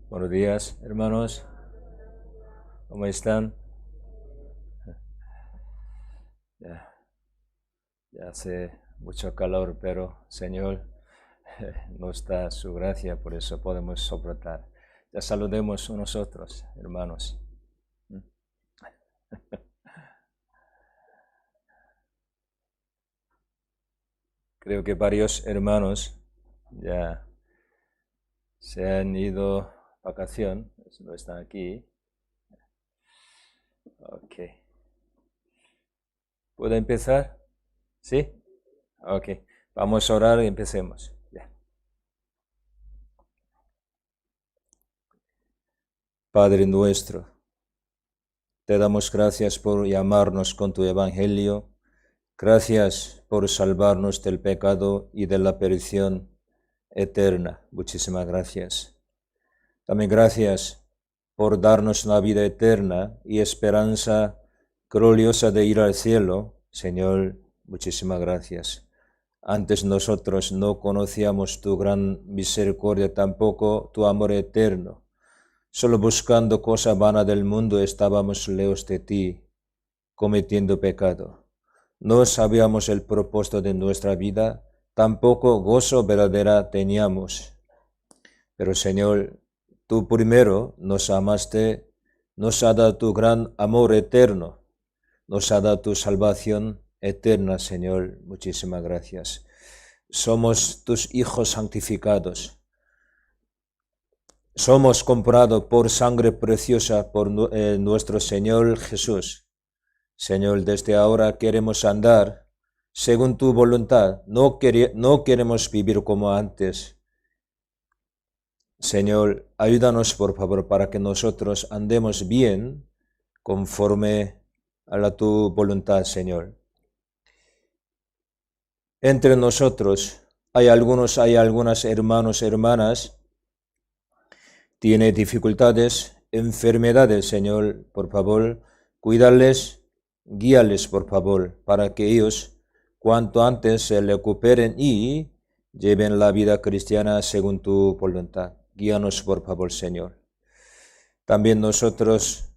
Buenos días, hermanos. ¿Cómo están? Ya, ya hace mucho calor, pero Señor nos da su gracia, por eso podemos soportar. Ya saludemos unos otros, hermanos. Creo que varios hermanos ya se han ido a vacación, no están aquí. Ok. ¿Puedo empezar? ¿Sí? Ok. Vamos a orar y empecemos. Ya. Padre nuestro, te damos gracias por llamarnos con tu evangelio. Gracias por salvarnos del pecado y de la perdición eterna. Muchísimas gracias. También gracias por darnos la vida eterna y esperanza gloriosa de ir al cielo. Señor, muchísimas gracias. Antes nosotros no conocíamos tu gran misericordia, tampoco tu amor eterno. Solo buscando cosa vana del mundo estábamos lejos de ti, cometiendo pecado. No sabíamos el propósito de nuestra vida, tampoco gozo verdadera teníamos. Pero Señor, tú primero nos amaste, nos ha dado tu gran amor eterno, nos ha dado tu salvación eterna, Señor. Muchísimas gracias. Somos tus hijos santificados. Somos comprados por sangre preciosa por nuestro Señor Jesús. Señor, desde ahora queremos andar según tu voluntad. No queremos vivir como antes. Señor, ayúdanos por favor para que nosotros andemos bien conforme a tu voluntad, Señor. Entre nosotros hay algunas hermanos, hermanas, tiene dificultades, enfermedades, Señor, por favor, cuídales, guíales, por favor, para que ellos cuanto antes se recuperen y lleven la vida cristiana según tu voluntad. Guíanos, por favor, Señor. También nosotros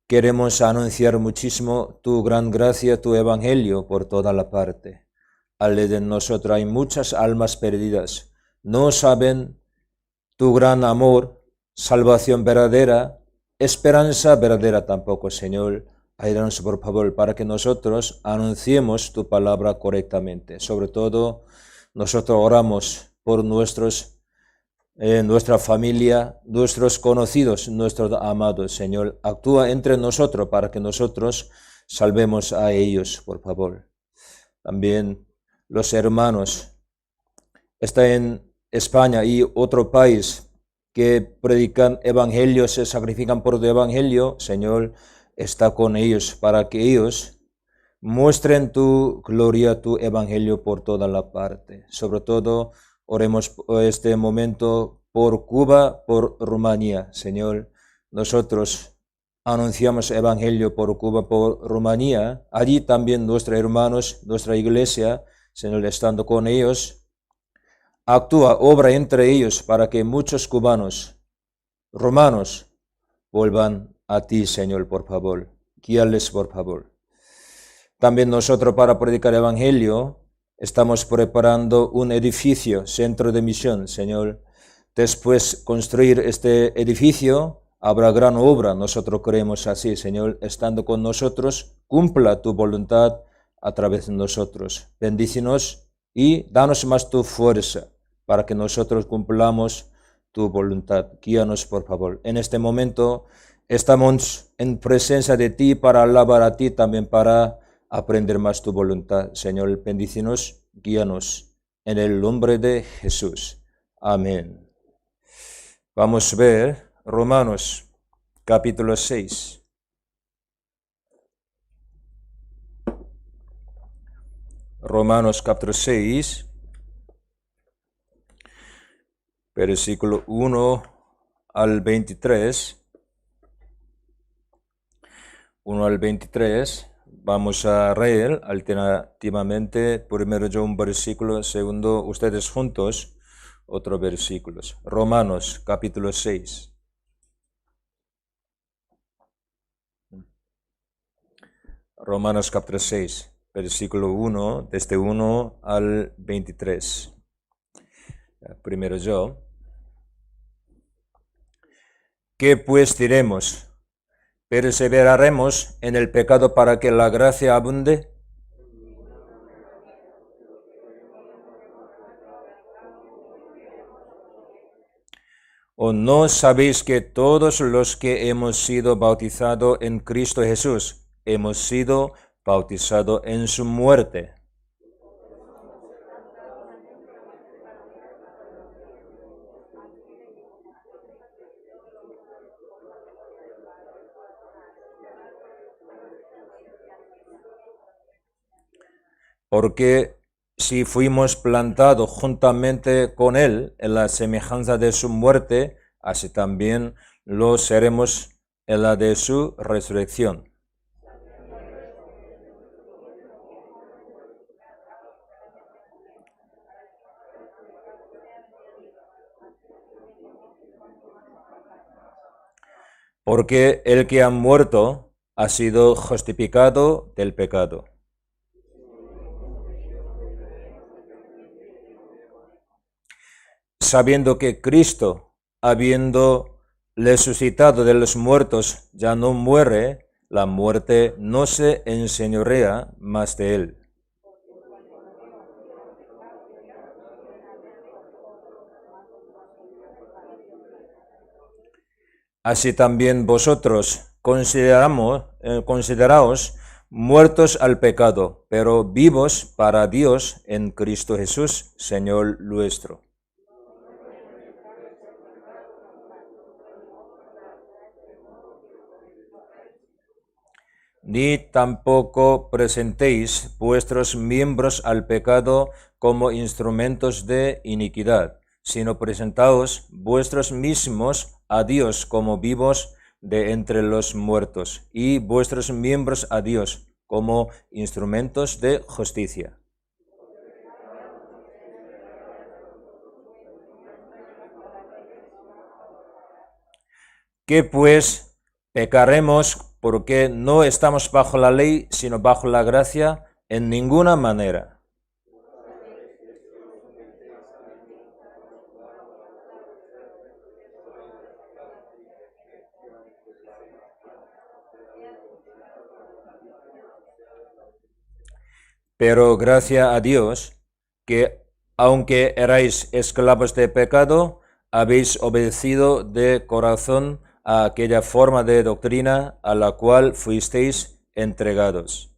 queremos anunciar muchísimo tu gran gracia, tu evangelio por toda la parte. Alrededor de nosotros hay muchas almas perdidas. No saben tu gran amor, salvación verdadera, esperanza verdadera tampoco, Señor. Ayúdanos, por favor, para que nosotros anunciemos tu palabra correctamente. Sobre todo, nosotros oramos por nuestra familia, nuestros conocidos, nuestros amados, Señor. Actúa entre nosotros para que nosotros salvemos a ellos, por favor. También los hermanos están en España y otro país que predican evangelio, se sacrifican por el evangelio. Señor, está con ellos para que ellos muestren tu gloria, tu evangelio por toda la parte. Sobre todo, oremos por este momento por Cuba, por Rumanía. Señor, nosotros anunciamos evangelio por Cuba, por Rumanía. Allí también nuestros hermanos, nuestra iglesia, Señor, estando con ellos, actúa, obra entre ellos para que muchos cubanos, romanos, vuelvan a ti, Señor, por favor. Guíales, por favor. También nosotros para predicar el evangelio estamos preparando un edificio, centro de misión, Señor. Después construir este edificio, habrá gran obra. Nosotros creemos así, Señor, estando con nosotros, cumpla tu voluntad a través de nosotros. Bendícenos y danos más tu fuerza para que nosotros cumplamos tu voluntad. Guíanos, por favor. En este momento estamos en presencia de ti para alabar a ti, también para aprender más tu voluntad. Señor, bendícenos, guíanos. En el nombre de Jesús. Amén. Vamos a ver Romanos capítulo 6. Romanos capítulo 6. Versículo 1 al 23. 1 al 23. Vamos a leer alternativamente, primero yo un versículo, segundo ustedes juntos, otros versículos. Romanos capítulo 6. Romanos capítulo 6, versículo 1, desde 1 al 23. Primero yo. ¿Qué pues diremos? ¿Perseveraremos en el pecado para que la gracia abunde? ¿O no sabéis que todos los que hemos sido bautizados en Cristo Jesús, hemos sido bautizados en su muerte? Porque si fuimos plantados juntamente con Él en la semejanza de su muerte, así también lo seremos en la de su resurrección. Porque el que ha muerto ha sido justificado del pecado. Sabiendo que Cristo, habiendo resucitado de los muertos, ya no muere, la muerte no se enseñorea más de él. Así también vosotros consideraos muertos al pecado, pero vivos para Dios en Cristo Jesús, Señor nuestro. Ni tampoco presentéis vuestros miembros al pecado como instrumentos de iniquidad, sino presentaos vuestros mismos a Dios como vivos de entre los muertos, y vuestros miembros a Dios como instrumentos de justicia. ¿Qué pues? ¿Pecaremos porque no estamos bajo la ley, sino bajo la gracia? En ninguna manera. Pero gracias a Dios, que aunque erais esclavos de pecado, habéis obedecido de corazón a aquella forma de doctrina a la cual fuisteis entregados.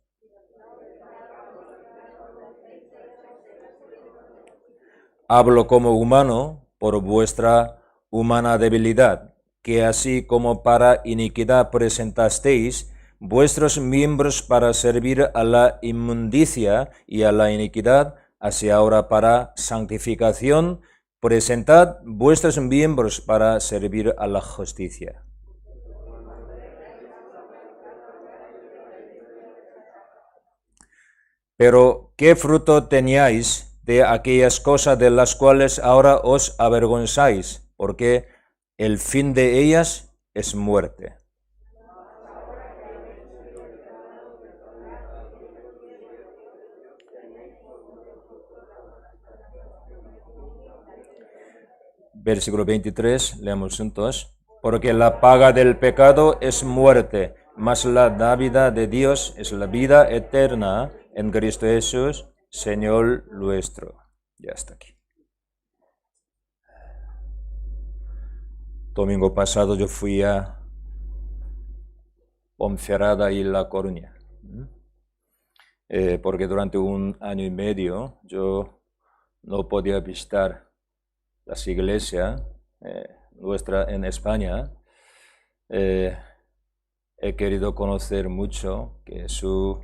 Hablo como humano por vuestra humana debilidad, que así como para iniquidad presentasteis vuestros miembros para servir a la inmundicia y a la iniquidad, así ahora para santificación, presentad vuestros miembros para servir a la justicia. Pero, ¿qué fruto teníais de aquellas cosas de las cuales ahora os avergonzáis? Porque el fin de ellas es muerte. Versículo 23, leemos juntos. Porque la paga del pecado es muerte, mas la dádiva de Dios es la vida eterna en Cristo Jesús, Señor nuestro. Ya está aquí. Domingo pasado yo fui a Ponferrada y La Coruña, porque durante 1 año y medio yo no podía visitar las iglesias nuestra en España. He querido conocer mucho que sus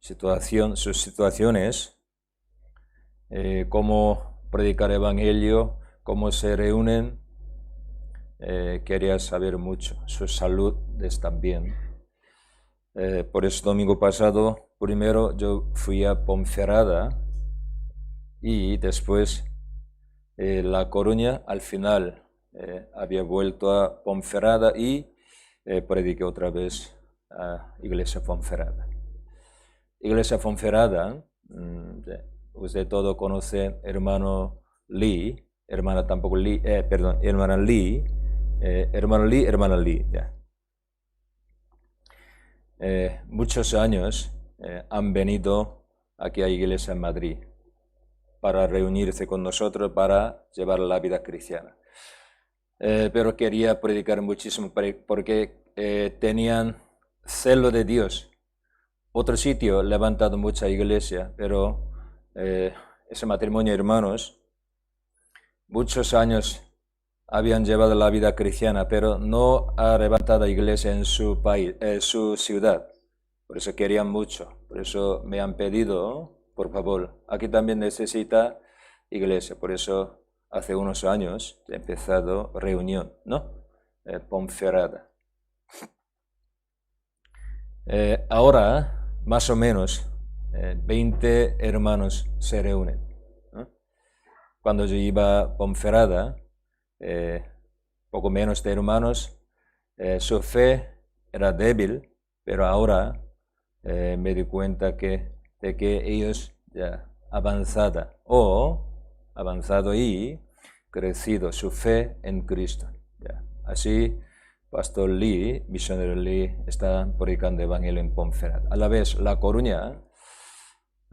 situaciones, cómo predicar evangelio, cómo se reúnen. Quería saber mucho, su salud también. Por eso domingo pasado, primero yo fui a Ponferrada y después La Coruña. Al final había vuelto a Ponferrada y prediqué otra vez a Iglesia Ponferrada. Iglesia Ponferrada, usted todo conoce hermano Lee, hermana tampoco Lee, perdón, hermana Lee, hermano Lee, hermana Lee, ya. Muchos años han venido aquí a Iglesia en Madrid para reunirse con nosotros, para llevar la vida cristiana. Pero quería predicar muchísimo porque tenían celo de Dios. Otro sitio levantado mucha iglesia, pero ese matrimonio hermanos, muchos años habían llevado la vida cristiana, pero no ha levantado iglesia en su país, su ciudad. Por eso querían mucho, por eso me han pedido, por favor, aquí también necesita iglesia, por eso hace unos años he empezado reunión, ¿no? Ponferrada. Ahora, más o menos, 20 hermanos se reúnen, ¿no? Cuando yo iba a Ponferrada, poco menos de hermanos, su fe era débil, pero ahora me di cuenta de que ellos ya avanzado y crecido su fe en Cristo. Ya. Así, Pastor Lee, misionero Lee, está predicando el Evangelio en Ponferrada. A la vez, La Coruña,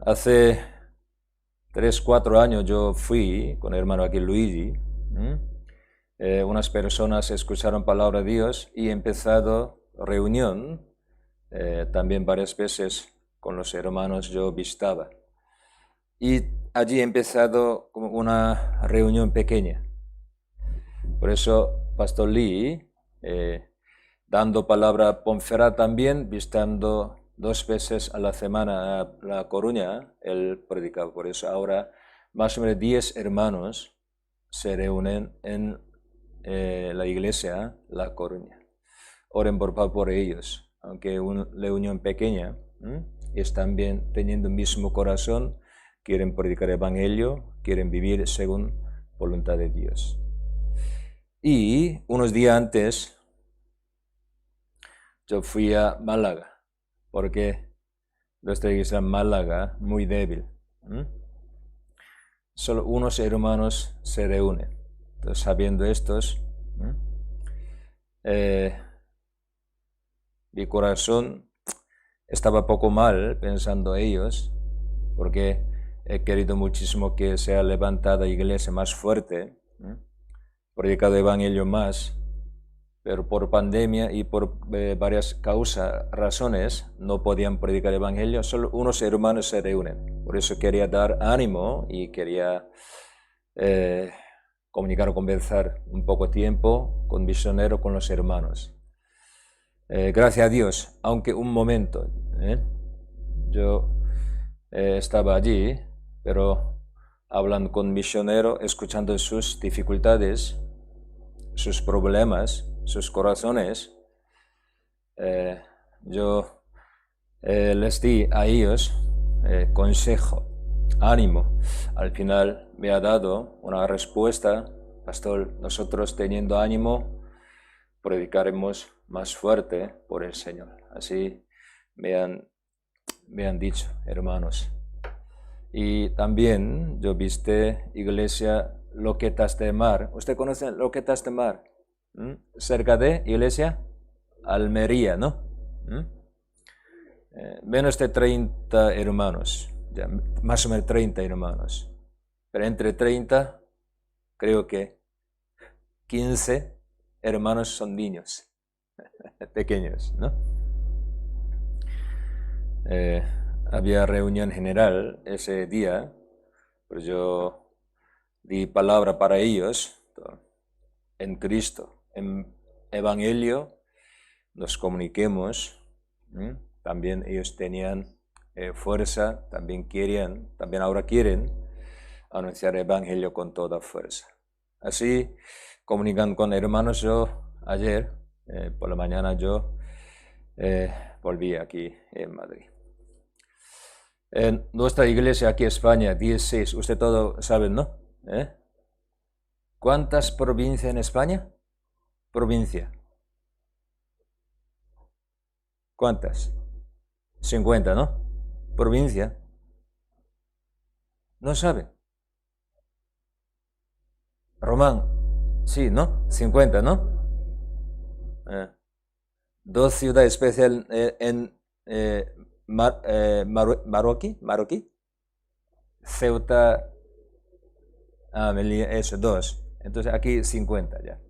hace 3-4 años yo fui con el hermano aquí Luigi. Unas personas escucharon palabra de Dios y he empezado reunión, también varias veces con los hermanos yo visitaba. Y allí he empezado como una reunión pequeña. Por eso, Pastor Lee, dando palabra Ponferrada también, visitando 2 veces a la semana a La Coruña, él predicaba. Por eso ahora más o menos 10 hermanos se reúnen en la iglesia La Coruña. Oren por favor por ellos, aunque una reunión pequeña, están bien teniendo el mismo corazón, quieren predicar el Evangelio, quieren vivir según voluntad de Dios. Y unos días antes yo fui a Málaga, porque nuestra iglesia en Málaga muy débil. Solo unos hermanos se reúnen. Entonces, sabiendo estos, mi corazón estaba poco mal pensando ellos, porque he querido muchísimo que sea levantada iglesia más fuerte, predicado el Evangelio más, pero por pandemia y por varias razones no podían predicar el Evangelio, solo unos hermanos se reúnen. Por eso quería dar ánimo y quería comunicar o conversar un poco tiempo con misionero, con los hermanos. Gracias a Dios, aunque un momento, yo estaba allí, pero hablando con misionero, escuchando sus dificultades, sus problemas, sus corazones, yo les di a ellos consejo, ánimo. Al final me ha dado una respuesta: pastor, nosotros teniendo ánimo, predicaremos más fuerte por el Señor. Así me han dicho, hermanos. Y también yo viste iglesia Loquetas de Mar. ¿Usted conoce Loquetas de Mar? Cerca de iglesia Almería, ¿no? Menos de 30 hermanos, ya, más o menos 30 hermanos. Pero entre 30, creo que 15 hermanos son niños, pequeños, ¿no? Había reunión general ese día, pero yo di palabra para ellos en Cristo, en Evangelio, nos comuniquemos. También ellos tenían fuerza, también ahora quieren anunciar el Evangelio con toda fuerza. Así, comunicando con hermanos, yo ayer, por la mañana, yo volví aquí en Madrid. En nuestra iglesia aquí en España, 16, usted todo sabe, ¿no? ¿Cuántas provincias en España? Provincia. ¿Cuántas? 50, ¿no? provincia? No sabe. Román, sí, ¿no? 50, ¿no? Dos ciudades especiales en Marroquí, Ceuta, Melilla, eso, dos. Entonces aquí 50 ya.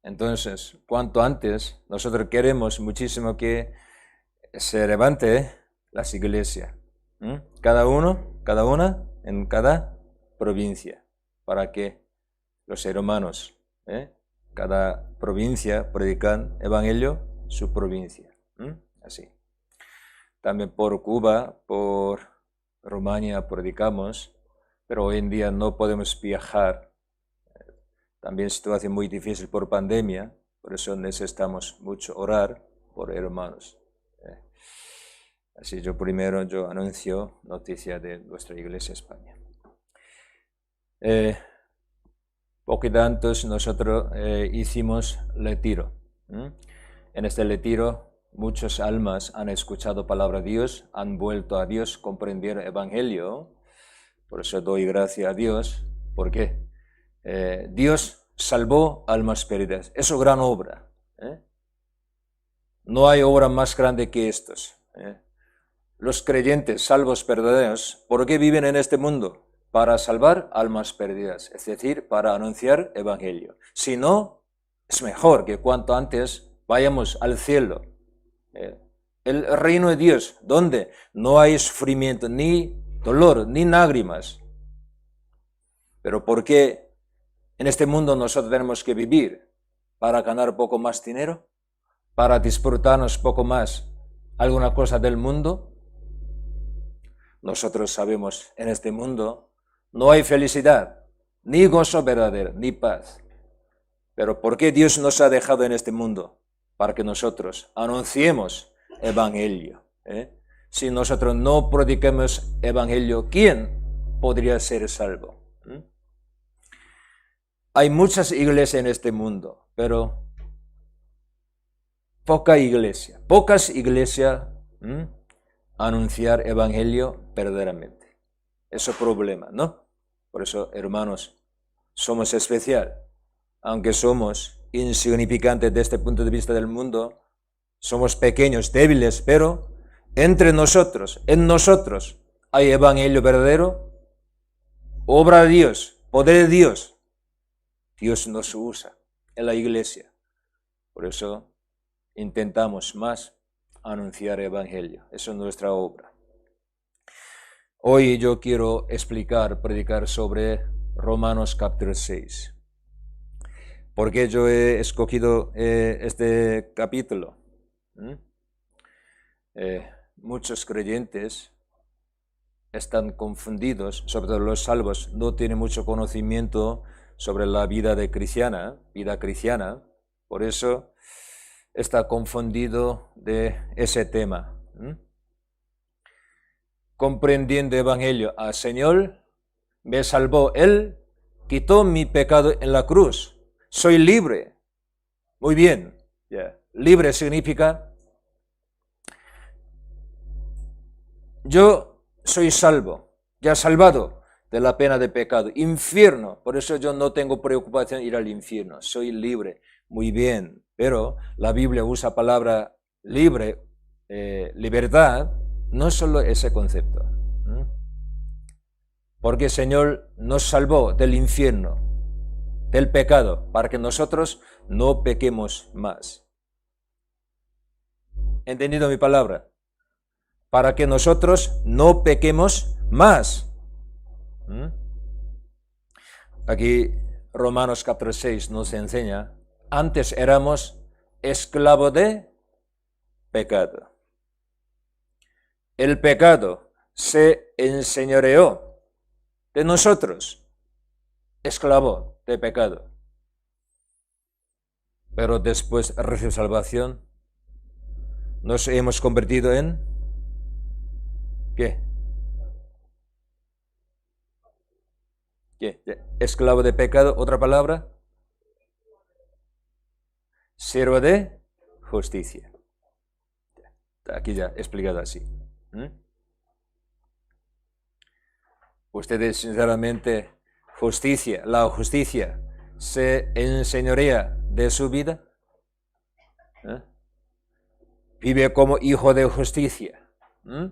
Entonces, cuanto antes, nosotros queremos muchísimo que se levante las iglesias. Cada una en cada provincia, para que los hermanos, cada provincia predican evangelio, su provincia. Así. También por Cuba, por Rumania predicamos, pero hoy en día no podemos viajar. También situación muy difícil por pandemia, por eso necesitamos mucho orar por hermanos. Así yo anuncio noticia de nuestra iglesia España. Poquito antes nosotros hicimos retiro. En este retiro muchas almas han escuchado palabra de Dios, han vuelto a Dios, comprendieron el evangelio. Por eso doy gracias a Dios. ¿Por qué? Dios salvó almas perdidas. Eso es gran obra. No hay obra más grande que estos. Los creyentes salvos verdaderos, ¿por qué viven en este mundo? Para salvar almas perdidas, es decir, para anunciar evangelio. Si no, es mejor que cuanto antes vayamos al cielo. El reino de Dios, donde no hay sufrimiento, ni dolor, ni lágrimas. Pero ¿por qué en este mundo nosotros tenemos que vivir? ¿Para ganar poco más dinero? ¿Para disfrutarnos poco más alguna cosa del mundo? Nosotros sabemos, en este mundo no hay felicidad, ni gozo verdadero, ni paz. Pero ¿por qué Dios nos ha dejado en este mundo? Para que nosotros anunciemos evangelio. Si nosotros no predicamos evangelio, ¿quién podría ser salvo? Hay muchas iglesias en este mundo, pero pocas iglesias anunciar evangelio verdaderamente. Eso es problema, ¿no? Por eso, hermanos, somos especial. Aunque somos insignificantes desde este punto de vista del mundo, somos pequeños, débiles, pero entre nosotros, en nosotros, hay evangelio verdadero, obra de Dios, poder de Dios. Dios nos usa en la iglesia. Por eso intentamos más anunciar evangelio. Eso es nuestra obra. Hoy yo quiero predicar sobre Romanos capítulo 6. ¿Por qué yo he escogido este capítulo? Muchos creyentes están confundidos, sobre todo los salvos, no tienen mucho conocimiento sobre la vida cristiana, por eso está confundido de ese tema. Comprendiendo el evangelio, al Señor me salvó, Él quitó mi pecado en la cruz, soy libre. Muy bien, libre significa yo soy salvo, ya salvado de la pena de pecado, infierno, por eso yo no tengo preocupación de ir al infierno, soy libre. Muy bien, pero la Biblia usa palabra libre, libertad, no solo ese concepto. Porque el Señor nos salvó del infierno, del pecado, para que nosotros no pequemos más. ¿Entendido mi palabra? Para que nosotros no pequemos más. Aquí Romanos capítulo 6 nos enseña, antes éramos esclavos de pecado. El pecado se enseñoreó de nosotros, esclavo de pecado. Pero después de recibir salvación, nos hemos convertido en ¿qué? ¿Qué? Esclavo de pecado, otra palabra. Siervo de justicia. Aquí ya explicado así. ¿Mm? Ustedes, sinceramente, la justicia, ¿se enseñorea de su vida? ¿Eh? Vive como hijo de justicia. ¿Mm?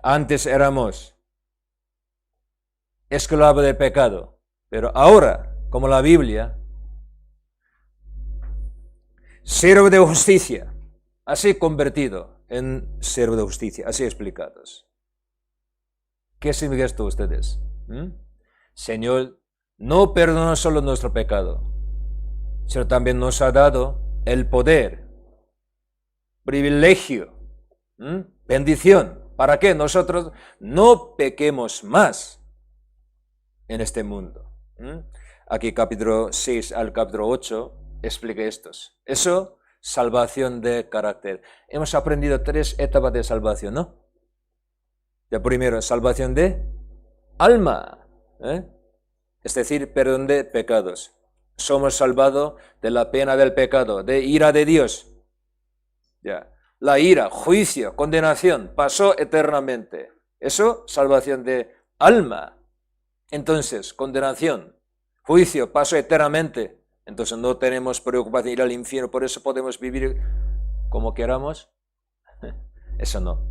Antes éramos esclavos del pecado, pero ahora, como la Biblia, siervo de justicia, así convertido en siervo de justicia, así explicados. ¿Qué significa esto ustedes? ¿Mm? Señor, no perdona solo nuestro pecado, sino también nos ha dado el poder, privilegio, bendición, para que nosotros no pequemos más en este mundo. Aquí capítulo 6 al capítulo 8 explica estos. Eso, salvación de carácter. Hemos aprendido 3 etapas de salvación, ¿no? La primera, salvación de alma, es decir, perdón de pecados. Somos salvados de la pena del pecado, de ira de Dios. Ya. La ira, juicio, condenación, pasó eternamente. Eso, salvación de alma. Entonces, condenación, juicio, pasó eternamente. Entonces no tenemos preocupación de ir al infierno, por eso podemos vivir como queramos. Eso no.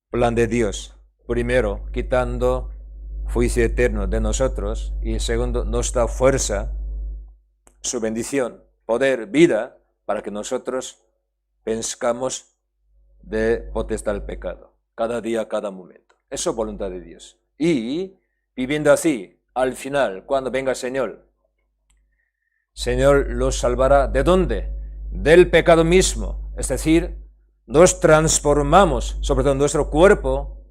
Plan de Dios. Primero, quitando juicio eterno de nosotros. Y segundo, nos da fuerza, su bendición, poder, vida, para que nosotros venzcamos de potestad del pecado. Cada día, cada momento. Eso es voluntad de Dios. Y viviendo así, al final, cuando venga el Señor los salvará. ¿De dónde? Del pecado mismo. Es decir, nos transformamos, sobre todo nuestro cuerpo,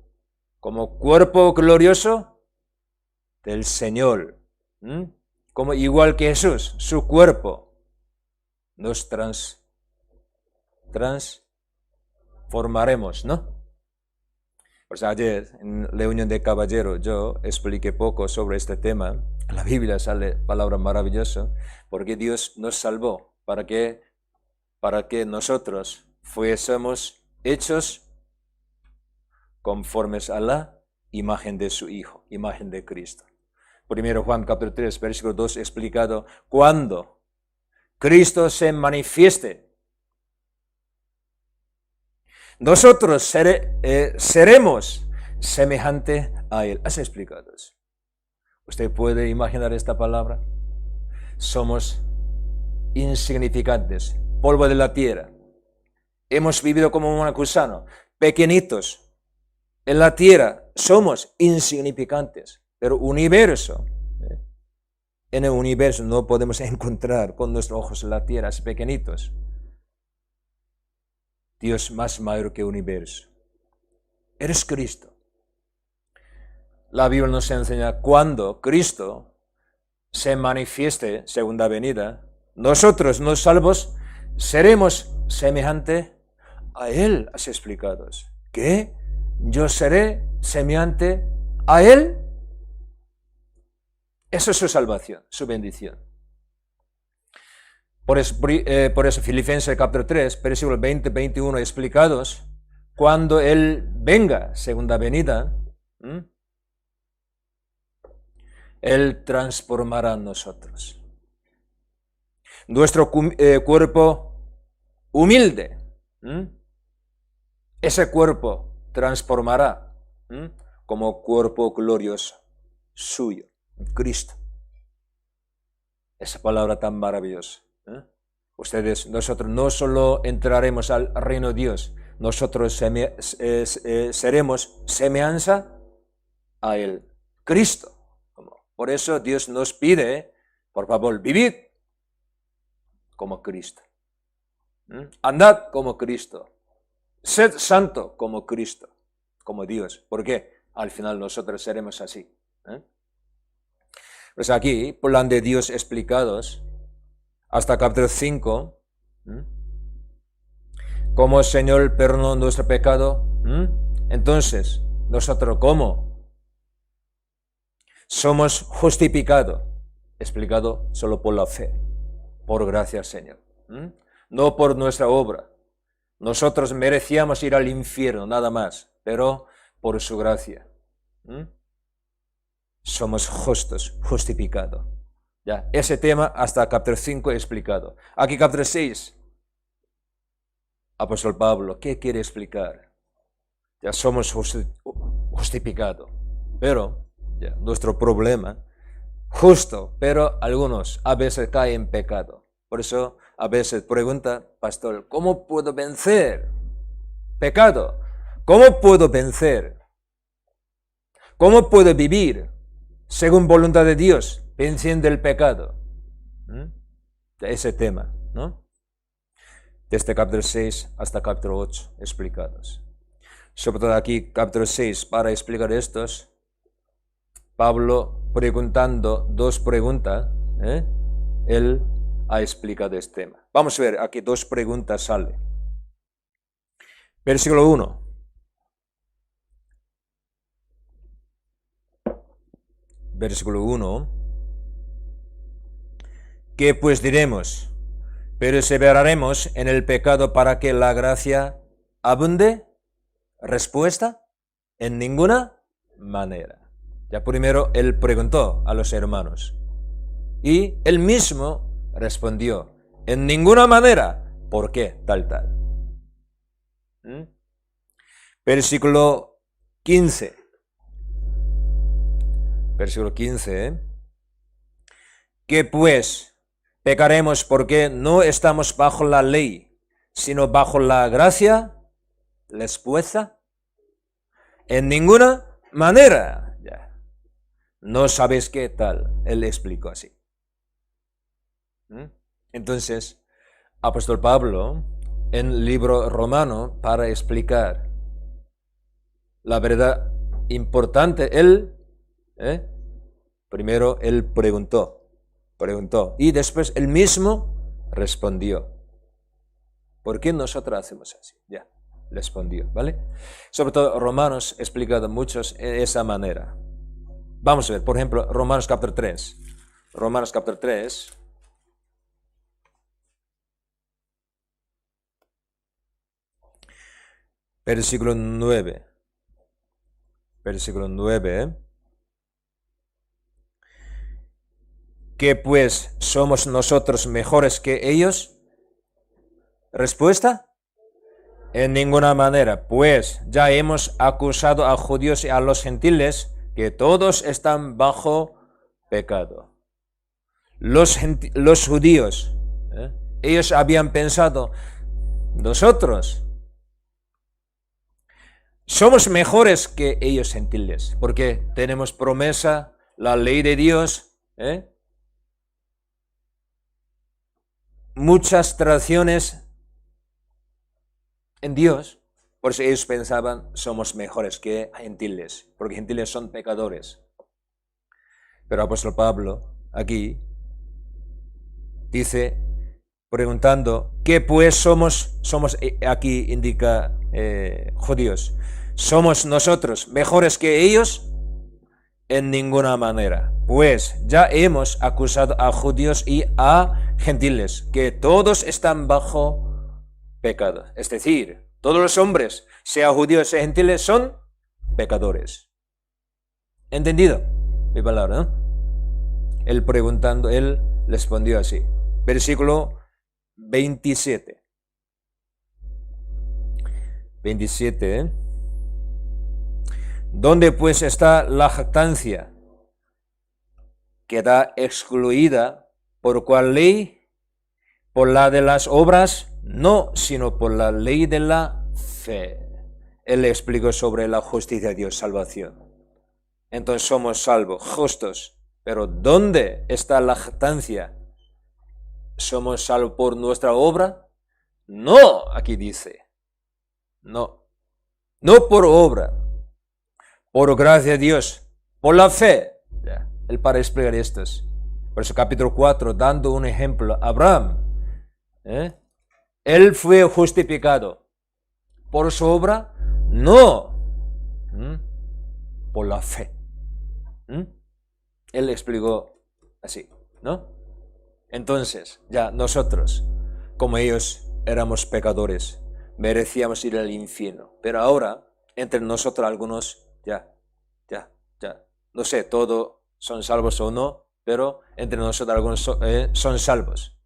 como cuerpo glorioso del Señor. Como igual que Jesús, su cuerpo, nos transformaremos, ¿no? Pues ayer en la reunión de caballeros yo expliqué poco sobre este tema. En la Biblia sale palabra maravillosa, porque Dios nos salvó para que nosotros fuésemos hechos conformes a la imagen de su Hijo, imagen de Cristo. Primero Juan capítulo 3, versículo 2 explicado, cuando Cristo se manifieste, nosotros seremos semejante a Él. Así explicados. ¿Usted puede imaginar esta palabra? Somos insignificantes, polvo de la tierra. Hemos vivido como un gusano, pequeñitos. En la tierra somos insignificantes, pero universo. En el universo no podemos encontrar con nuestros ojos la tierra, es pequeñitos. Dios más mayor que el universo. Eres Cristo. La Biblia nos enseña cuando Cristo se manifieste, segunda venida, nosotros, los salvos, seremos semejante a Él, así explicados. ¿Qué? ¿Yo seré semejante a Él? Eso es su salvación, su bendición. Por eso Filipenses capítulo 3, versículos 20-21 explicados, cuando Él venga, segunda venida, Él transformará a nosotros. Nuestro cuerpo humilde, ese cuerpo transformará como cuerpo glorioso suyo, Cristo. Esa palabra tan maravillosa. Nosotros no solo entraremos al reino de Dios, nosotros seremos semejanza a Él, Cristo. Por eso Dios nos pide, por favor, vivid como Cristo. Andad como Cristo. Sed santo como Cristo, como Dios. ¿Por qué? Al final nosotros seremos así. Pues aquí, plan de Dios explicados, hasta capítulo 5, como el Señor perdonó nuestro pecado, entonces, nosotros, ¿cómo? Somos justificados, explicado solo por la fe, por gracia al Señor, no por nuestra obra, Nosotros merecíamos ir al infierno, nada más, pero por su gracia. Somos justos, justificados. Ya, ese tema hasta capítulo 5 he explicado. Aquí capítulo 6, apóstol Pablo, ¿qué quiere explicar? Ya somos justificados, pero ya, nuestro problema, justo, pero algunos a veces caen en pecado. Por eso a veces pregunta, pastor, ¿cómo puedo vencer pecado? ¿Cómo puedo vencer? ¿Cómo puedo vivir según voluntad de Dios, venciendo el pecado? Ese tema, ¿no? Desde capítulo 6 hasta capítulo 8 explicados. Sobre todo aquí, capítulo 6, para explicar estos, Pablo preguntando dos preguntas, él ha explicado este tema. Vamos a ver, aquí dos preguntas sale. Versículo 1. Versículo 1. ¿Qué pues diremos? ¿Perseveraremos en el pecado para que la gracia abunde? Respuesta, en ninguna manera. Ya primero él preguntó a los hermanos y él mismo respondió, en ninguna manera. ¿Por qué? Tal. Versículo 15. Versículo 15. ¿Qué pues? ¿Pecaremos porque no estamos bajo la ley, sino bajo la gracia? Respuesta, en ninguna manera. Ya. No sabes qué tal. Él explicó así. Entonces, apóstol Pablo, en el libro romano, para explicar la verdad importante, él, primero él preguntó, y después él mismo respondió. ¿Por qué nosotros hacemos así? Ya, respondió, ¿vale? Sobre todo Romanos explicado muchos de esa manera. Vamos a ver, por ejemplo, Romanos capítulo 3. Romanos capítulo 3. Versículo 9. Versículo 9. ¿Qué pues somos nosotros mejores que ellos? Respuesta, en ninguna manera, pues ya hemos acusado a judíos y a los gentiles que todos están bajo pecado. Los judíos, ellos habían pensado, nosotros somos mejores que ellos gentiles, porque tenemos promesa, la ley de Dios, muchas tradiciones en Dios. Por eso ellos pensaban, somos mejores que gentiles, porque gentiles son pecadores. Pero apóstol Pablo aquí dice, preguntando, ¿qué pues somos aquí indica judíos? ¿Somos nosotros mejores que ellos? En ninguna manera. Pues ya hemos acusado a judíos y a gentiles, que todos están bajo pecado. Es decir, todos los hombres, sea judíos, sea gentiles, son pecadores. ¿Entendido? Mi palabra, ¿no? Él preguntando, él respondió así. Versículo 27. 27, ¿Dónde pues está la jactancia? Queda excluida. ¿Por cuál ley? ¿Por la de las obras? No, sino por la ley de la fe. Él explicó sobre la justicia de Dios, salvación. Entonces somos salvos, justos. Pero ¿dónde está la jactancia? ¿Somos salvos por nuestra obra? No, aquí dice. No por obra. Por gracia de Dios, por la fe. Ya, él para explicar estos. Por eso capítulo 4, dando un ejemplo, Abraham, él fue justificado. ¿Por su obra? No. Por la fe. Él explicó así, ¿no? Entonces, ya nosotros, como ellos éramos pecadores, merecíamos ir al infierno. Pero ahora, entre nosotros algunos, ya, no sé, todos son salvos o no, pero entre nosotros algunos son salvos.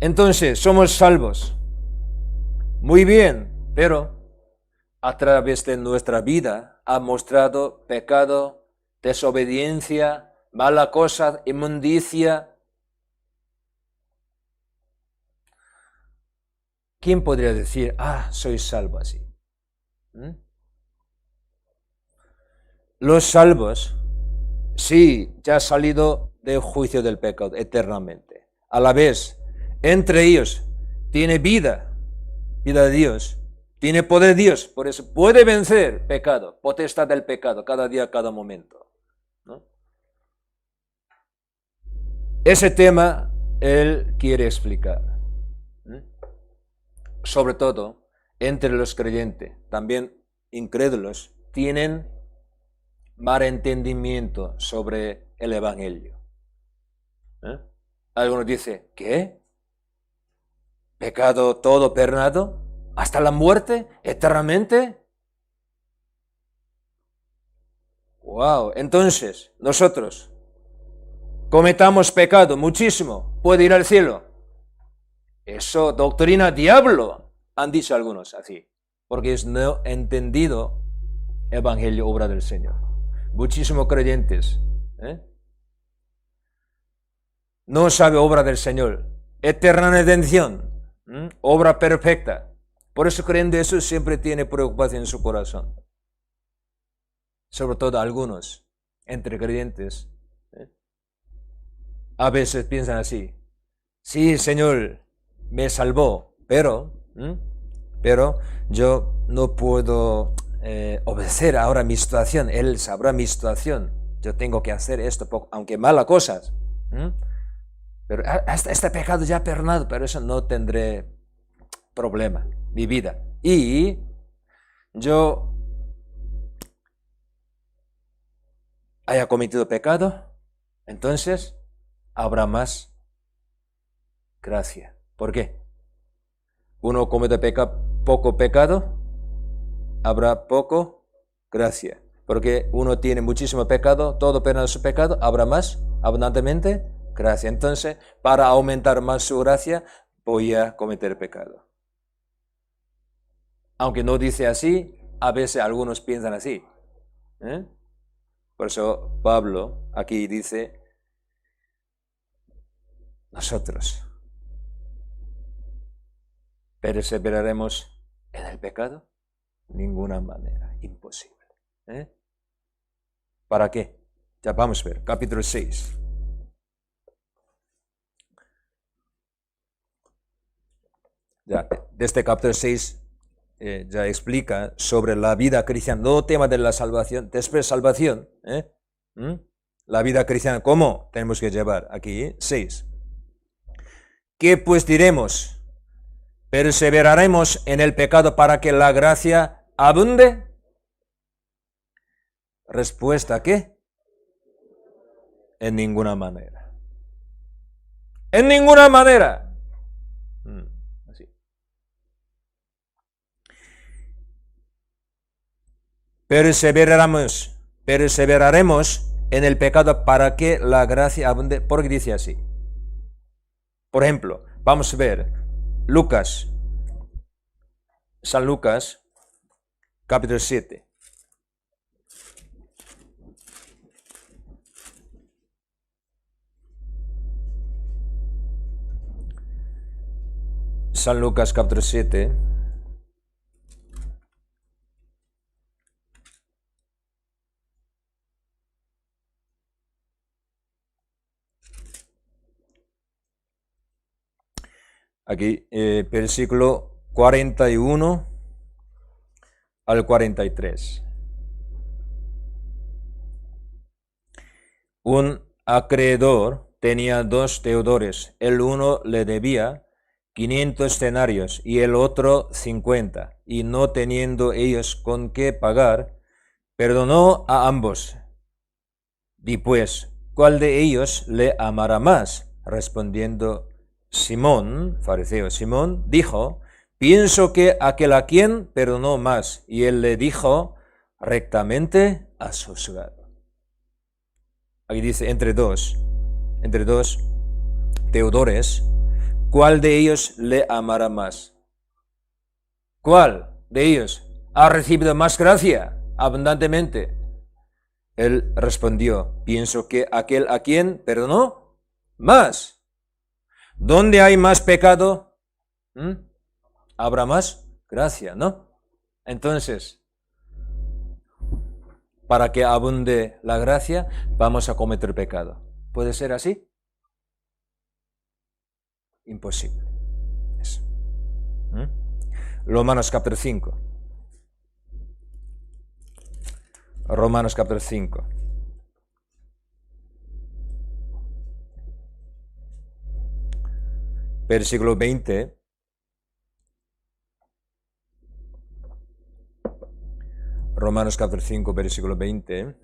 Entonces, somos salvos. Muy bien, pero a través de nuestra vida ha mostrado pecado, desobediencia, mala cosa, inmundicia. ¿Quién podría decir, soy salvo así? Los salvos, sí, ya han salido del juicio del pecado eternamente. A la vez, entre ellos, tiene vida de Dios, tiene poder de Dios, por eso puede vencer pecado, potestad del pecado, cada día, cada momento, ¿no? Ese tema él quiere explicar, sobre todo entre los creyentes, también incrédulos, tienen mal entendimiento sobre el Evangelio. Algunos dicen, ¿qué? ¿Pecado todo perdonado? ¿Hasta la muerte? ¿Eternamente? Wow, entonces nosotros cometamos pecado muchísimo, ¿puede ir al cielo? Eso, doctrina diablo, han dicho algunos así, porque es no entendido Evangelio, obra del Señor. Muchísimos creyentes no sabe obra del Señor, eterna redención, obra perfecta. Por eso creyendo eso siempre tiene preocupación en su corazón. Sobre todo algunos entre creyentes a veces piensan así: sí, Señor me salvó, pero yo no puedo obedecer ahora mi situación. Él sabrá mi situación. Yo tengo que hacer esto, aunque malas cosas. Pero este pecado ya perdonado, pero eso no tendré problema, mi vida. Y yo haya cometido pecado, entonces habrá más gracia. ¿Por qué? Uno comete poco pecado, habrá poco gracia. Porque uno tiene muchísimo pecado, todo perdonado su pecado, habrá más abundantemente gracia. Entonces, para aumentar más su gracia, voy a cometer pecado. Aunque no dice así, a veces algunos piensan así. Por eso Pablo aquí dice, nosotros perseveraremos en el pecado, ninguna manera, imposible. ¿Para qué? Ya vamos a ver, capítulo 6. Ya, desde capítulo 6 ya explica sobre la vida cristiana, no tema de la salvación, después salvación, la vida cristiana, ¿cómo tenemos que llevar? Aquí, 6. ¿Qué pues diremos? ¿Perseveraremos en el pecado para que la gracia abunde? Respuesta, ¿qué? En ninguna manera. En ninguna manera. Así. Perseveraremos en el pecado para que la gracia abunde. ¿Por qué dice así? Por ejemplo, vamos a ver San Lucas, capítulo 7. San Lucas, capítulo 7. Aquí, versículo 41 al 43. Un acreedor tenía 2 deudores. El uno le debía 500 denarios y el otro 50. Y no teniendo ellos con qué pagar, perdonó a ambos. Di pues, ¿cuál de ellos le amará más? Respondiendo Simón, fariseo Simón, dijo, pienso que aquel a quien perdonó más. Y él le dijo, rectamente has juzgado. Aquí dice, entre dos deudores, ¿cuál de ellos le amará más? ¿Cuál de ellos ha recibido más gracia abundantemente? Él respondió, pienso que aquel a quien perdonó más. ¿Dónde hay más pecado? Habrá más gracia, ¿no? Entonces, para que abunde la gracia, vamos a cometer pecado. ¿Puede ser así? Imposible. Eso. Romanos capítulo 5. Romanos capítulo 5. Versículo 20. Romanos capítulo 5, versículo 20.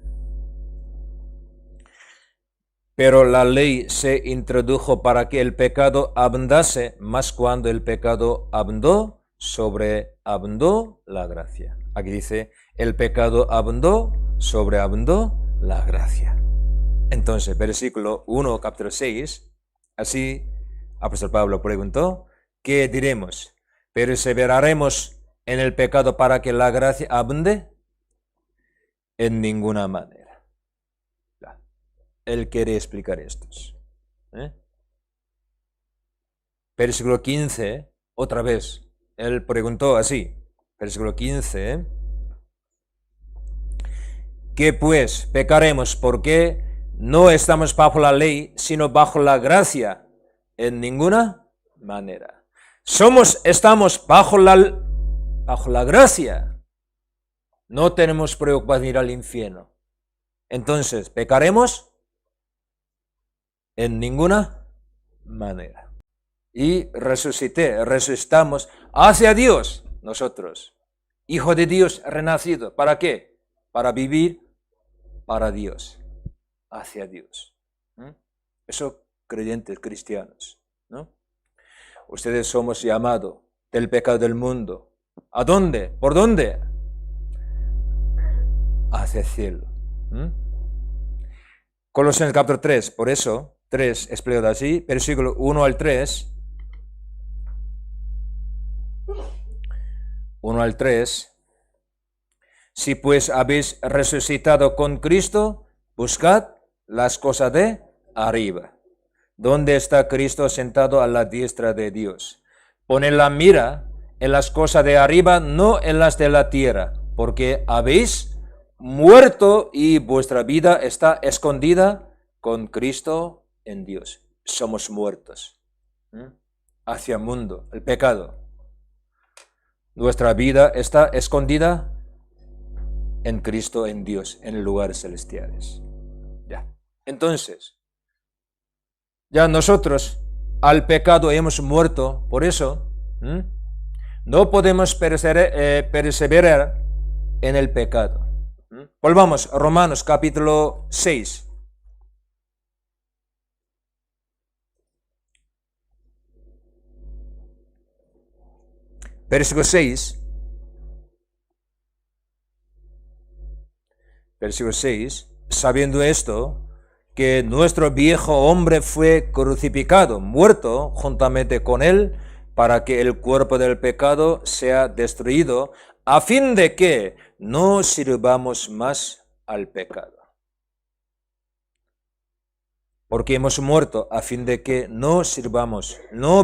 Pero la ley se introdujo para que el pecado abundase, mas cuando el pecado abundó, sobreabundó la gracia. Aquí dice, el pecado abundó, sobreabundó la gracia. Entonces, versículo 1, capítulo 6, así, apóstol Pablo preguntó, ¿qué diremos? ¿Perseveraremos en el pecado para que la gracia abunde? En ninguna manera. Él quiere explicar estos. Versículo 15, otra vez, él preguntó así, versículo 15, ¿qué pues pecaremos? Porque no estamos bajo la ley, sino bajo la gracia, en ninguna manera. Estamos bajo la gracia. No tenemos preocupación de ir al infierno. Entonces, ¿pecaremos? En ninguna manera. Y resucitamos hacia Dios, nosotros, hijo de Dios renacido. ¿Para qué? Para vivir para Dios, hacia Dios. Eso, creyentes cristianos, ¿no? Ustedes somos llamados del pecado del mundo. ¿A dónde? ¿Por dónde? Hacia el cielo. Colosenses capítulo 3, por eso, 3 explicado así, versículo 1 al 3. 1 al 3. Si pues habéis resucitado con Cristo, buscad las cosas de arriba, donde está Cristo sentado a la diestra de Dios. Poned la mira en las cosas de arriba, no en las de la tierra, porque habéis muerto y vuestra vida está escondida con Cristo en Dios. Somos muertos hacia el mundo, el pecado. Nuestra vida está escondida en Cristo, en Dios, en lugares celestiales. Ya. Entonces, ya nosotros al pecado hemos muerto, por eso no podemos perseverar en el pecado. Volvamos a Romanos capítulo 6. Versículo 6. Versículo 6. Sabiendo esto, que nuestro viejo hombre fue crucificado, muerto juntamente con él, para que el cuerpo del pecado sea destruido, a fin de que no sirvamos más al pecado. Porque hemos muerto a fin de que no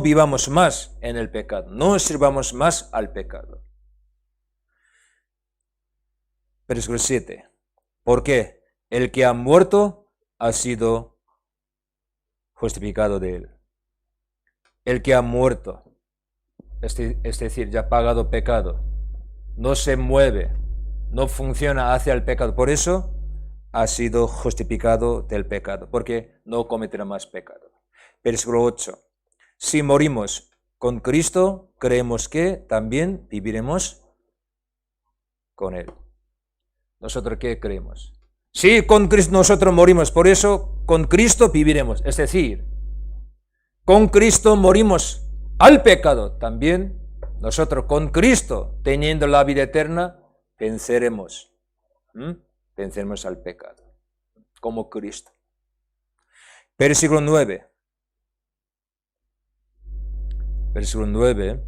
vivamos más en el pecado, no sirvamos más al pecado. Versículo 7. Porque el que ha muerto ha sido justificado de él. El que ha muerto, es decir, ya ha pagado pecado, no se mueve, no funciona hacia el pecado. Por eso ha sido justificado del pecado, porque no cometerá más pecado. Versículo 8. Si morimos con Cristo, creemos que también viviremos con Él. ¿Nosotros qué creemos? Sí, con Cristo nosotros morimos, por eso con Cristo viviremos. Es decir, con Cristo morimos al pecado, también nosotros con Cristo, teniendo la vida eterna, venceremos. Venceremos al pecado, como Cristo. Versículo 9. Versículo 9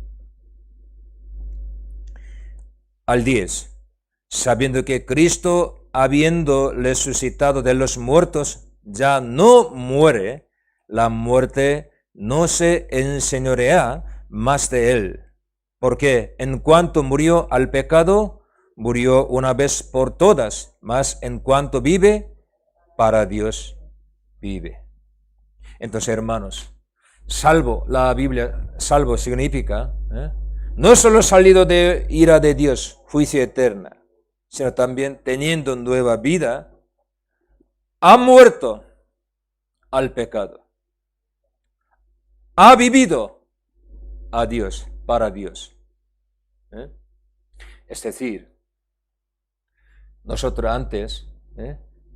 al 10. Sabiendo que Cristo, habiendo resucitado de los muertos, ya no muere, la muerte no se enseñorea más de él. Porque en cuanto murió al pecado, murió una vez por todas, mas en cuanto vive, para Dios vive. Entonces, hermanos, salvo, la Biblia, salvo significa, no solo salido de ira de Dios, juicio eterna, sino también teniendo nueva vida, ha muerto al pecado, ha vivido a Dios, para Dios. Es decir, nosotros antes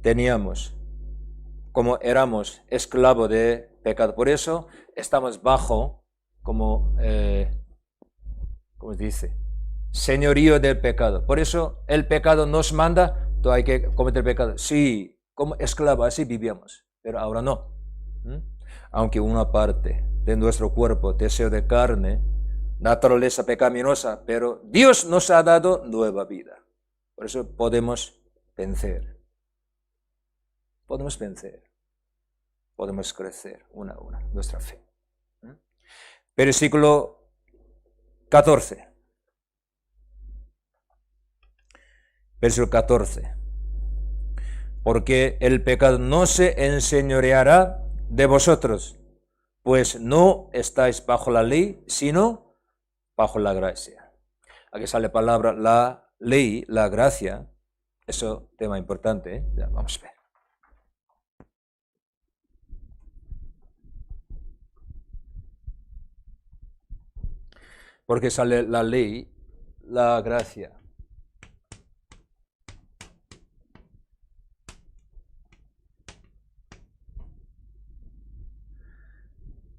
teníamos, como éramos esclavos de pecado, por eso estamos bajo, como se dice, señorío del pecado. Por eso el pecado nos manda, tú hay que cometer pecado. Sí, como esclavos, así vivíamos, pero ahora no. Aunque una parte de nuestro cuerpo, deseo de carne, naturaleza pecaminosa, pero Dios nos ha dado nueva vida. Por eso podemos vencer. Podemos vencer. Podemos crecer una a una, nuestra fe. Versículo 14. Versículo 14. Porque el pecado no se enseñoreará de vosotros, pues no estáis bajo la ley, sino bajo la gracia. Aquí sale la palabra la ley, la gracia. Eso tema importante, ¿eh? Ya, vamos a ver. Porque sale la ley, la gracia.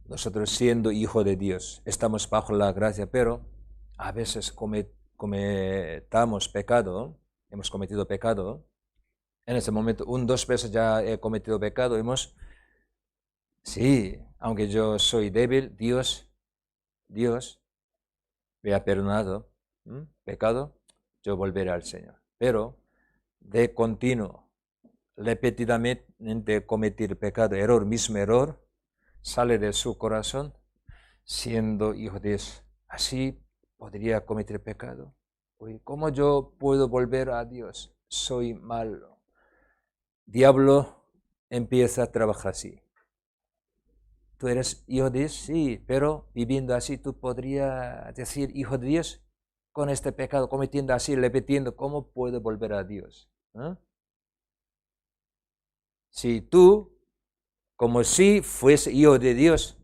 Nosotros siendo hijos de Dios, estamos bajo la gracia, pero a veces cometamos pecado, hemos cometido pecado. En ese momento, dos veces ya he cometido pecado, sí, aunque yo soy débil, Dios me ha perdonado pecado, yo volveré al Señor. Pero de continuo, repetidamente cometer pecado, mismo error, sale de su corazón, siendo hijo de Dios. Así podría cometer pecado. ¿Cómo yo puedo volver a Dios? Soy malo. Diablo empieza a trabajar así. ¿Tú eres hijo de Dios? Sí, pero viviendo así tú podrías decir hijo de Dios con este pecado, cometiendo así, repitiendo, ¿cómo puedo volver a Dios? Si tú, como si fuese hijo de Dios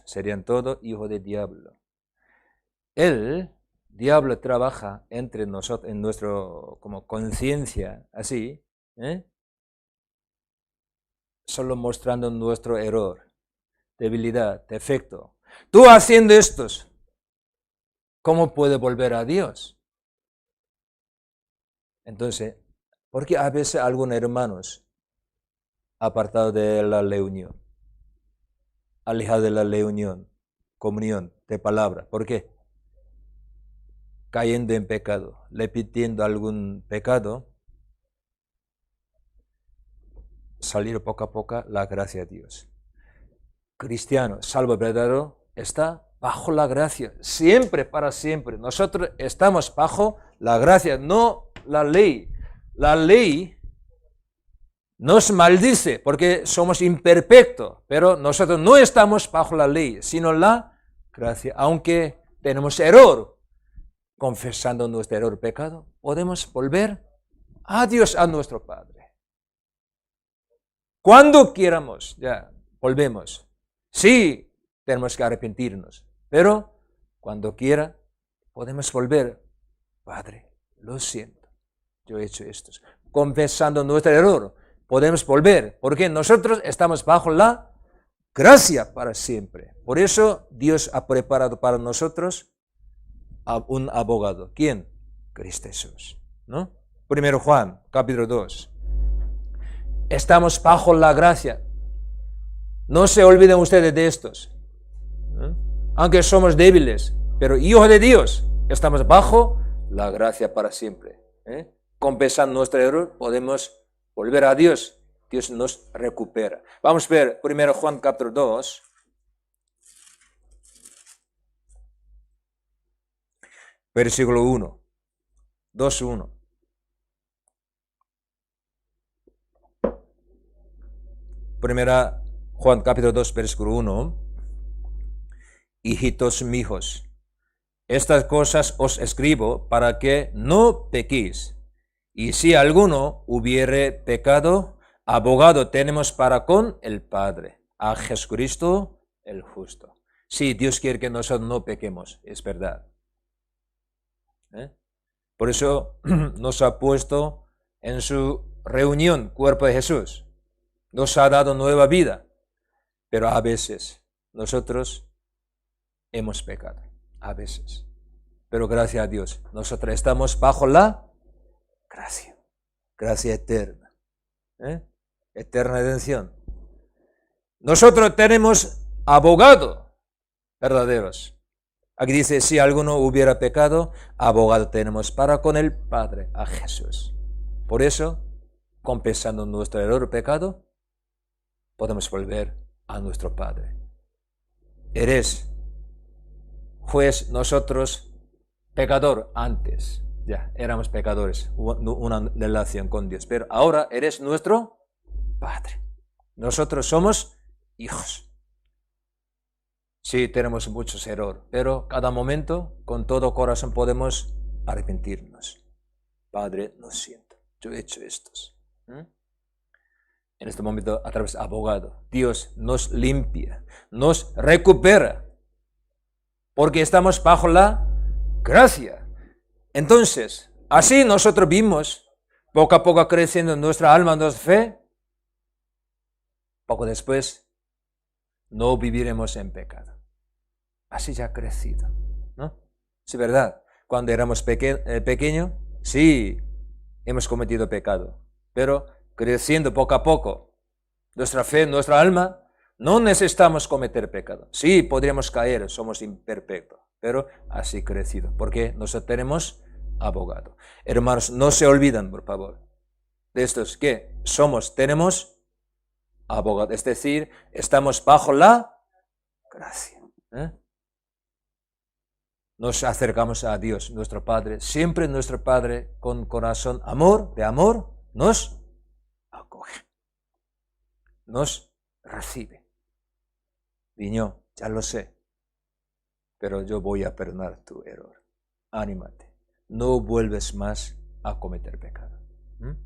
serían todos hijos de diablo. El diablo trabaja entre nosotros, en nuestro como conciencia, así, solo mostrando nuestro error, debilidad, defecto. Tú haciendo estos, ¿cómo puedes volver a Dios? Entonces, porque a veces algunos hermanos apartados de la reunión, alejados de la reunión, comunión de palabra, ¿por qué? Cayendo en pecado, repitiendo algún pecado, salir poco a poco la gracia de Dios. Cristiano, salvo verdadero, está bajo la gracia, siempre, para siempre. Nosotros estamos bajo la gracia, no la ley. La ley nos maldice porque somos imperfectos, pero nosotros no estamos bajo la ley, sino la gracia. Aunque tenemos error, confesando nuestro error, pecado, podemos volver a Dios, a nuestro Padre. Cuando quieramos, ya volvemos. Sí, tenemos que arrepentirnos, pero cuando quiera podemos volver. Padre, lo siento, yo he hecho esto. Confesando nuestro error, podemos volver, porque nosotros estamos bajo la gracia para siempre. Por eso Dios ha preparado para nosotros a un abogado. ¿Quién? Cristo Jesús, ¿no? 1 Juan, capítulo 2. Estamos bajo la gracia. No se olviden ustedes de estos. Aunque somos débiles, pero hijos de Dios, estamos bajo la gracia para siempre. Compensando nuestro error, podemos volver a Dios. Dios nos recupera. Vamos a ver 1 Juan capítulo 2. Versículo 1. 2:1. Primera Juan capítulo 2, versículo 1. Hijitos míos, estas cosas os escribo para que no pequéis. Y si alguno hubiere pecado, abogado tenemos para con el Padre, a Jesucristo el justo. Sí, Dios quiere que nosotros no pequemos, es verdad. Por eso nos ha puesto en su reunión, cuerpo de Jesús. Nos ha dado nueva vida. Pero a veces nosotros hemos pecado. A veces. Pero gracias a Dios, nosotros estamos bajo la gracia. Gracia eterna. Eterna redención. Nosotros tenemos abogado verdaderos. Aquí dice, si alguno hubiera pecado, abogado tenemos para con el Padre, a Jesús. Por eso, compensando nuestro error o pecado, podemos volver a nuestro Padre. Eres juez, nosotros pecador antes. Ya, éramos pecadores, una relación con Dios. Pero ahora eres nuestro Padre. Nosotros somos hijos. Sí, tenemos muchos errores, pero cada momento, con todo corazón, podemos arrepentirnos. Padre, lo siento, yo he hecho estos. En este momento, a través de abogado, Dios nos limpia, nos recupera, porque estamos bajo la gracia. Entonces, así nosotros vimos, poco a poco creciendo en nuestra alma, en nuestra fe. Poco después, no viviremos en pecado. Así ya ha crecido, ¿no? Es verdad, cuando éramos pequeños, sí, hemos cometido pecado, pero creciendo poco a poco, nuestra fe, nuestra alma, no necesitamos cometer pecado. Sí, podríamos caer, somos imperfectos, pero así crecido, porque nosotros tenemos abogado. Hermanos, no se olviden, por favor, de estos que tenemos abogado, es decir, estamos bajo la gracia. Nos acercamos a Dios, nuestro Padre, siempre nuestro Padre con corazón de amor, nos acoge, nos recibe. Niño, ya lo sé, pero yo voy a perdonar tu error. Anímate, no vuelves más a cometer pecado.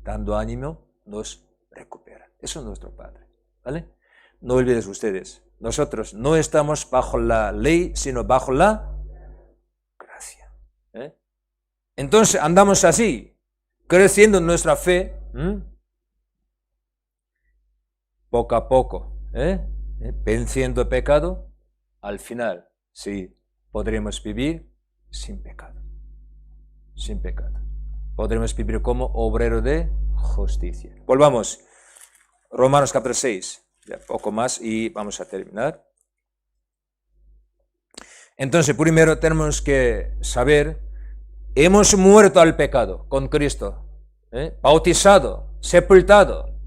Dando ánimo, nos recupera. Eso es nuestro Padre, ¿vale? No olvides ustedes, nosotros no estamos bajo la ley, sino bajo la gracia. Entonces andamos así, creciendo en nuestra fe, poco a poco, venciendo el pecado, al final, sí, podremos vivir sin pecado. Sin pecado. Podremos vivir como obrero de justicia. Volvamos. Romanos capítulo 6. Ya poco más y vamos a terminar. Entonces, primero tenemos que saber, hemos muerto al pecado con Cristo, bautizado, sepultado,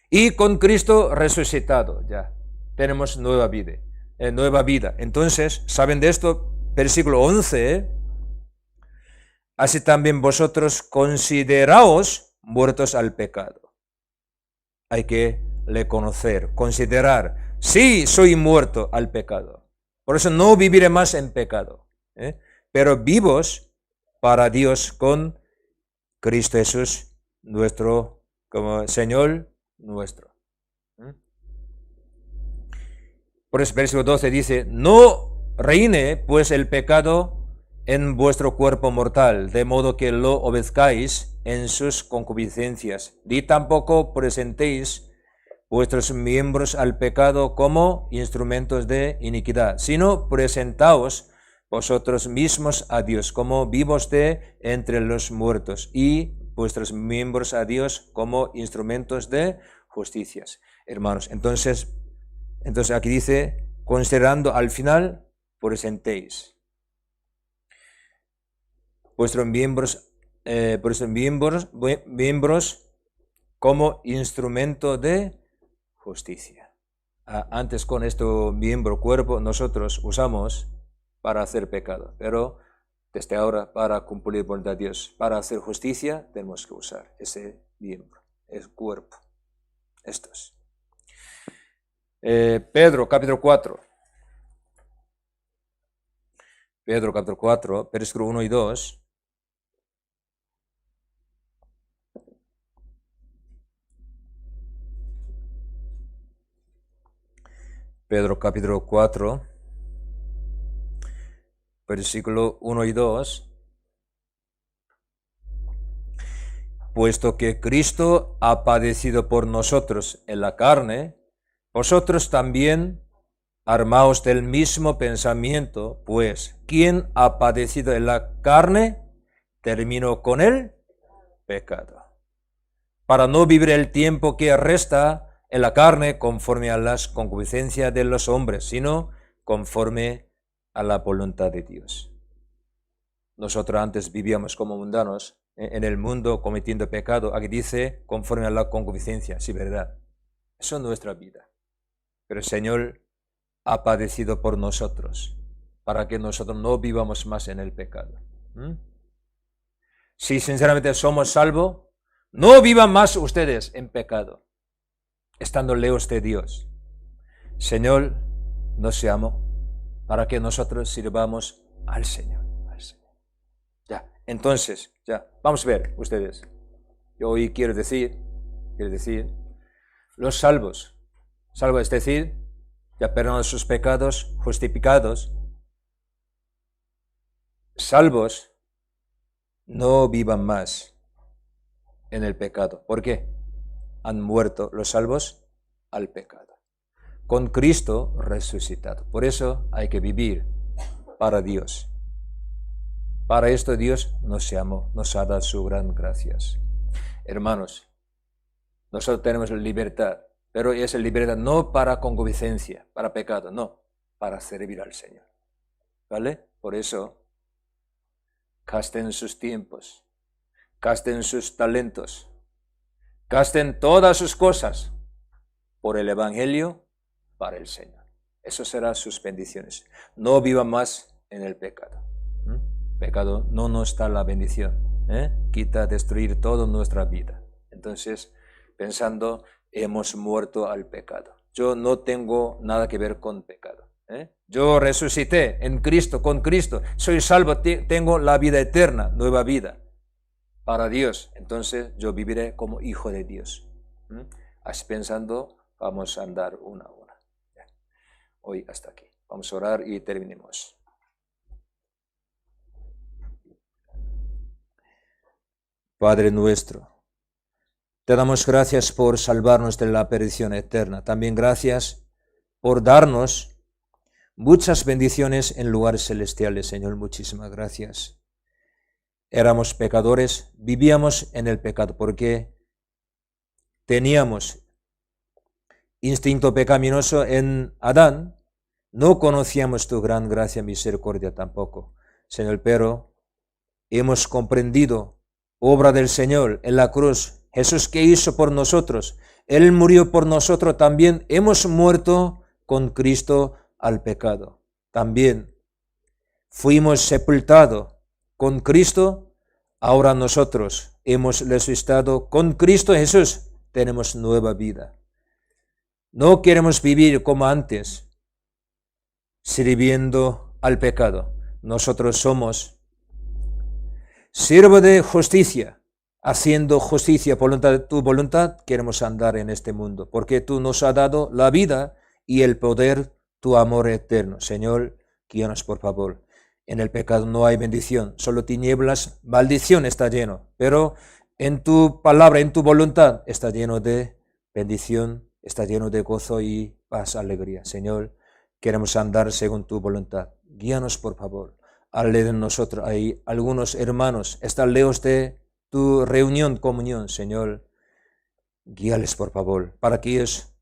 y con Cristo resucitado, ya tenemos nueva vida. Entonces, ¿saben de esto? Versículo 11, así también vosotros consideraos muertos al pecado. Hay que reconocer, considerar, sí, soy muerto al pecado. Por eso no viviré más en pecado, pero vivos para Dios con Cristo Jesús, nuestro, como Señor nuestro. Por eso versículo 12 dice, no reine pues el pecado en vuestro cuerpo mortal, de modo que lo obedezcáis en sus concupiscencias, ni tampoco presentéis vuestros miembros al pecado como instrumentos de iniquidad, sino presentaos vosotros mismos a Dios como vivos de entre los muertos y vuestros miembros a Dios como instrumentos de justicias. Hermanos, entonces aquí dice, considerando al final, presentéis vuestros miembros como instrumento de justicia. Antes con este miembro, cuerpo, nosotros usamos para hacer pecado, pero desde ahora para cumplir voluntad de Dios, para hacer justicia, tenemos que usar ese miembro, el cuerpo. Estos. Pedro, capítulo 4. Pedro, capítulo 4, versículo 1 y 2. Pedro, capítulo 4, versículo 1 y 2. Puesto que Cristo ha padecido por nosotros en la carne, vosotros también armaos del mismo pensamiento, pues quien ha padecido en la carne, terminó con el pecado, para no vivir el tiempo que resta en la carne conforme a las concupiscencias de los hombres, sino conforme a la voluntad de Dios. Nosotros antes vivíamos como mundanos en el mundo cometiendo pecado. Aquí dice conforme a la concupiscencia, sí, verdad. Eso es nuestra vida. Pero el Señor ha padecido por nosotros, para que nosotros no vivamos más en el pecado. Si sinceramente somos salvos, no vivan más ustedes en pecado, estando lejos de Dios. Señor nos llamó para que nosotros sirvamos al Señor. Ya, entonces, ya, vamos a ver ustedes. Yo hoy quiero decir, los salvos, es decir, ya perdonados sus pecados, justificados, salvos, no vivan más en el pecado. ¿Por qué? Han muerto los salvos al pecado, con Cristo resucitado. Por eso hay que vivir para Dios. Para esto Dios nos llamó, nos ha dado su gran gracias. Hermanos, nosotros tenemos libertad, pero esa libertad no para concupiscencia, para pecado, no, para servir al Señor. ¿Vale? Por eso, gasten sus tiempos, gasten sus talentos, gasten todas sus cosas por el Evangelio, para el Señor. Eso será sus bendiciones. No vivan más en el pecado. Pecado no nos da la bendición. Quita destruir toda nuestra vida. Entonces, pensando, hemos muerto al pecado. Yo no tengo nada que ver con pecado. Yo resucité en Cristo, con Cristo. Soy salvo, tengo la vida eterna, nueva vida para Dios. Entonces, yo viviré como hijo de Dios. Así pensando, vamos a andar una hora. Hoy hasta aquí. Vamos a orar y terminemos. Padre nuestro, te damos gracias por salvarnos de la perdición eterna. También gracias por darnos muchas bendiciones en lugares celestiales, Señor. Muchísimas gracias. Éramos pecadores, vivíamos en el pecado porque teníamos instinto pecaminoso en Adán. No conocíamos tu gran gracia y misericordia tampoco, Señor, pero hemos comprendido obra del Señor en la cruz, Jesús que hizo por nosotros, Él murió por nosotros también, hemos muerto con Cristo al pecado. También fuimos sepultados con Cristo, ahora nosotros hemos resucitado con Cristo Jesús, tenemos nueva vida. No queremos vivir como antes, sirviendo al pecado. Nosotros somos siervo de justicia, haciendo justicia por tu voluntad, queremos andar en este mundo, porque tú nos has dado la vida y el poder, tu amor eterno. Señor, guíanos por favor. En el pecado no hay bendición, solo tinieblas, maldición está lleno, pero en tu palabra, en tu voluntad, está lleno de bendición está lleno de gozo y paz, alegría. Señor, queremos andar según tu voluntad. Guíanos, por favor. Hable de nosotros. Hay algunos hermanos, están lejos de tu reunión, comunión, Señor. Guíales, por favor, para que ellos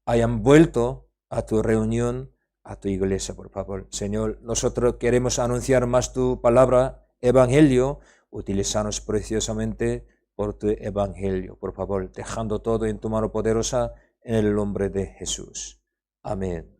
hayan vuelto a tu reunión, a tu iglesia, por favor. Señor, nosotros queremos anunciar más tu palabra, evangelio. Utilízanos preciosamente por tu evangelio, por favor, dejando todo en tu mano poderosa, en el nombre de Jesús. Amén.